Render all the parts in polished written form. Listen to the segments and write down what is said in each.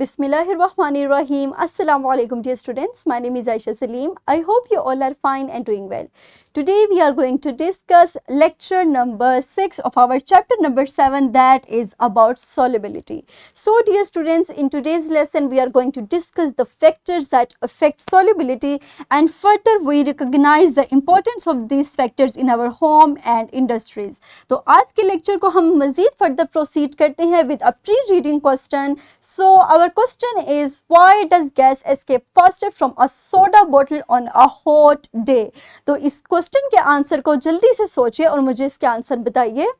Bismillahirrahmanirrahim. Assalamu alaikum dear students. My name is Aisha Salim. I hope you all are fine and doing well. Today we are going to discuss lecture number 6 of our chapter number 7, that is about solubility. So dear students, in today's lesson we are going to discuss the factors that affect solubility, and further we recognize the importance of these factors in our home and industries. तो आज के lecture को हम मज़ीद further proceed करते हैं with a pre-reading question. So our question is, why does gas escape faster from a soda bottle on a hot day? तो इस क्वेश्चन के आंसर को जल्दी से सोचिए और मुझे इसके आंसर बताइए.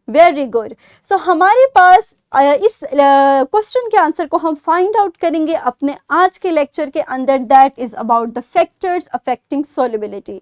Very good. सो हमारे पास इस क्वेश्चन के आंसर को हम फाइंड आउट करेंगे अपने आज के लेक्चर के अंदर, that is about the factors affecting solubility.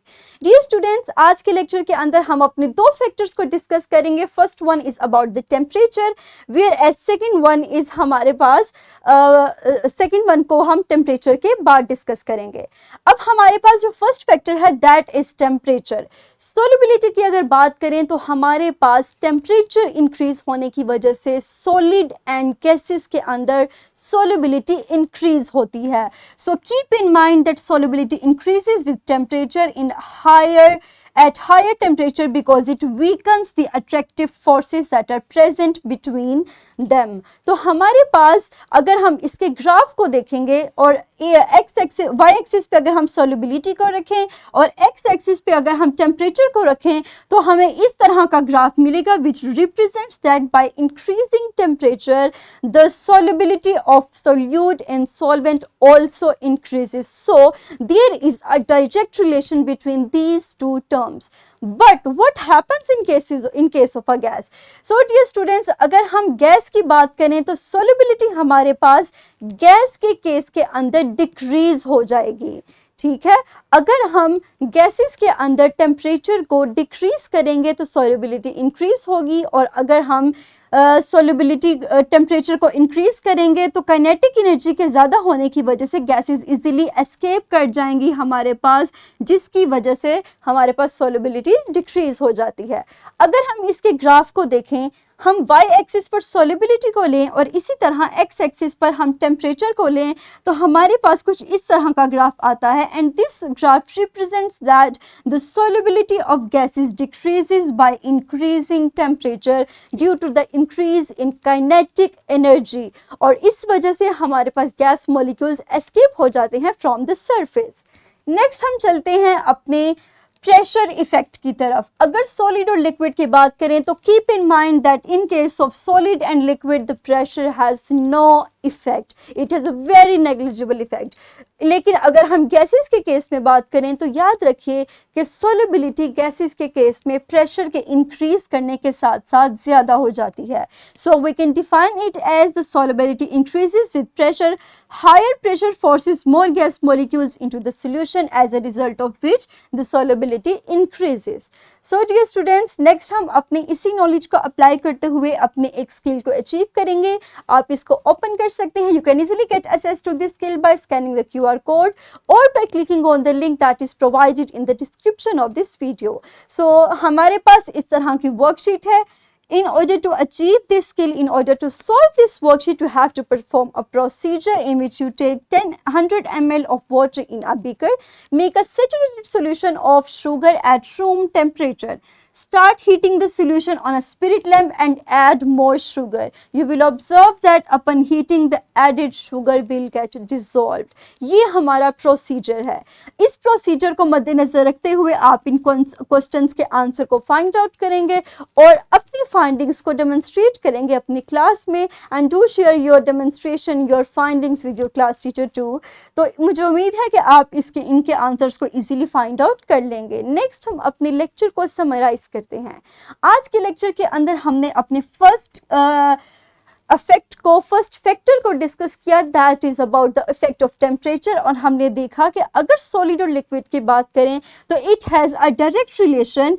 Dear students, आज के लेक्चर के अंदर हम अपने दो फैक्टर्स को डिस्कस करेंगे. First one is about the temperature, whereas second one is हमारे पास सेकेंड वन को हम टेम्परेचर के बाद डिस्कस करेंगे. अब हमारे पास जो फर्स्ट फैक्टर है दैट इज टेम्परेचर. सॉल्युबिलिटी की अगर बात करें तो हमारे पास टेम्परेचर इंक्रीज होने की वजह से सॉलिड एंड गैसेस के अंदर solubility increase होती है. So keep in mind that solubility increases with temperature at higher temperature because it weakens the attractive forces that are present between them. तो हमारे पास अगर हम इसके ग्राफ को देखेंगे और एक्स एक्सिस वाई एक्सिस पे अगर हम solubility को रखें और एक्स एक्सिस पे अगर हम टेम्परेचर को रखें तो हमें इस तरह का ग्राफ मिलेगा which represents that by increasing temperature the solubility of solute in solvent also increases. So there is a direct relation between these two terms. But what happens in case of a gas? So dear students, अगर हम gas की बात करें तो solubility हमारे पास gas के case के अंदर डिक्रीज हो जाएगी. ठीक है, अगर हम गैसेस के अंदर टेम्परेचर को डिक्रीज करेंगे तो सॉल्युबिलिटी इंक्रीज होगी, और अगर हम सॉल्युबिलिटी टेम्परेचर को इंक्रीज करेंगे तो काइनेटिक एनर्जी के ज़्यादा होने की वजह से गैसेस इजीली एस्केप कर जाएंगी हमारे पास, जिसकी वजह से हमारे पास सॉल्युबिलिटी डिक्रीज हो जाती है. अगर हम इसके ग्राफ को देखें, हम y एक्सिस पर solubility को लें और इसी तरह x एक्सिस पर हम टेम्परेचर को लें तो हमारे पास कुछ इस तरह का ग्राफ आता है. And this graph represents that the solubility of gases decreases by increasing temperature due to the increase in kinetic energy, और इस वजह से हमारे पास गैस मॉलिक्यूल्स एस्केप हो जाते हैं फ्रॉम द सरफेस. नेक्स्ट हम चलते हैं अपने प्रेशर इफेक्ट की तरफ. अगर सॉलिड और लिक्विड की बात करें तो keep in mind that in case of solid and liquid the pressure has no effect, it has a very negligible effect. लेकिन अगर हम गैसेस के केस में बात करें तो याद रखिए कि सॉल्युबिलिटी गैसेस के केस में प्रेशर के इंक्रीज करने के साथ साथ ज़्यादा हो जाती है. So we can define it as the solubility increases with pressure. Higher pressure forces more gas molecules into the solution as a result of which the solubility increases. So dear students, next हम अपनी इसी knowledge को apply करते हुए अपने एक skill को achieve करेंगे. आप इसको ओपन कर सकते हैं. You can easily get access to this skill by scanning the QR code or by clicking on the link that is provided in the description of this video. So हमारे पास इस तरह की वर्कशीट है. In order to achieve this skill, in order to solve this worksheet, you have to perform a procedure in which you take 100 ml of water in a beaker, make a saturated solution of sugar at room temperature. Start heating the solution on a spirit lamp and add more sugar. You will observe that upon heating the added sugar will get dissolved. ये हमारा procedure है. इस procedure को मद्देनजर रखते हुए आप इन questions के आंसर को फाइंड आउट करेंगे और अपनी फाइंडिंग्स को डेमोन्स्ट्रेट करेंगे अपनी क्लास में. And do share your demonstration, your findings with your class teacher too. तो मुझे उम्मीद है कि आप इनके आंसर्स को इजीली फाइंड आउट कर लेंगे. नेक्स्ट हम अपने लेक्चर को समराइज करते हैं. आज के लेक्चर के अंदर हमने अपने फर्स्ट फैक्टर को डिस्कस किया, that is about the effect of temperature. और हमने देखा कि अगर सॉलिड और लिक्विड की बात करें तो it has a direct relation.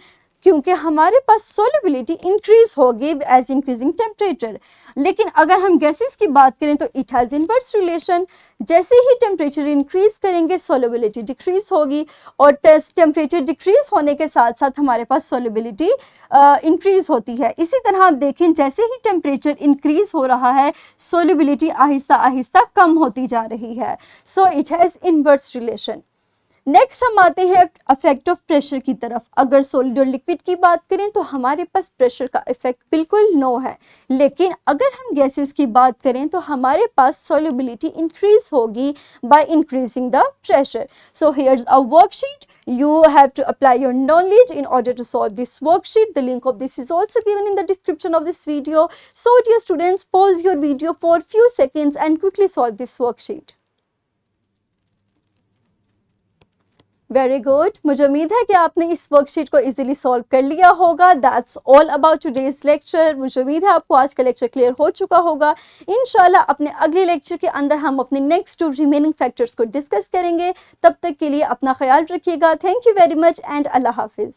क्योंकि हमारे पास सोलिबिलिटी इंक्रीज होगी एज इंक्रीजिंग टेम्परेचर। लेकिन अगर हम गैसेस की बात करें तो इट हैज़ इनवर्स रिलेशन। जैसे ही टेम्परेचर इंक्रीज करेंगे सोलिबिलिटी डिक्रीज होगी, और टेम्परेचर डिक्रीज होने के साथ साथ हमारे पास सोलिबिलिटी इंक्रीज होती है। इसी तरह आप देखें जैसे ही टेम्परेचर इंक्रीज हो रहा है सोलिबिलिटी आहिस्ता आहिस्ता कम होती जा रही है। So it has inverse relation. Next हम आते हैं इफेक्ट ऑफ प्रेशर की तरफ। अगर सॉलिड और लिक्विड की बात करें तो हमारे पास प्रेशर का इफेक्ट बिल्कुल नो है, लेकिन अगर हम गैसेस की बात करें तो हमारे पास सॉल्युबिलिटी इंक्रीज होगी by increasing the pressure. So here's a worksheet, you have to apply your knowledge in order to solve this worksheet. The link of this is also given in the description of this video. So dear students, pause your video for few seconds and quickly solve this worksheet. Very good, मुझे उम्मीद है कि आपने इस worksheet को easily solve कर लिया होगा। That's all about today's lecture. मुझे उम्मीद है आपको आज का लेक्चर क्लियर हो चुका होगा। इंशाल्लाह अपने अगले लेक्चर के अंदर हम अपने नेक्स्ट 2 रिमेनिंग फैक्टर्स को डिस्कस करेंगे। तब तक के लिए अपना ख्याल रखिएगा। Thank you very much and अल्लाह हाफिज़।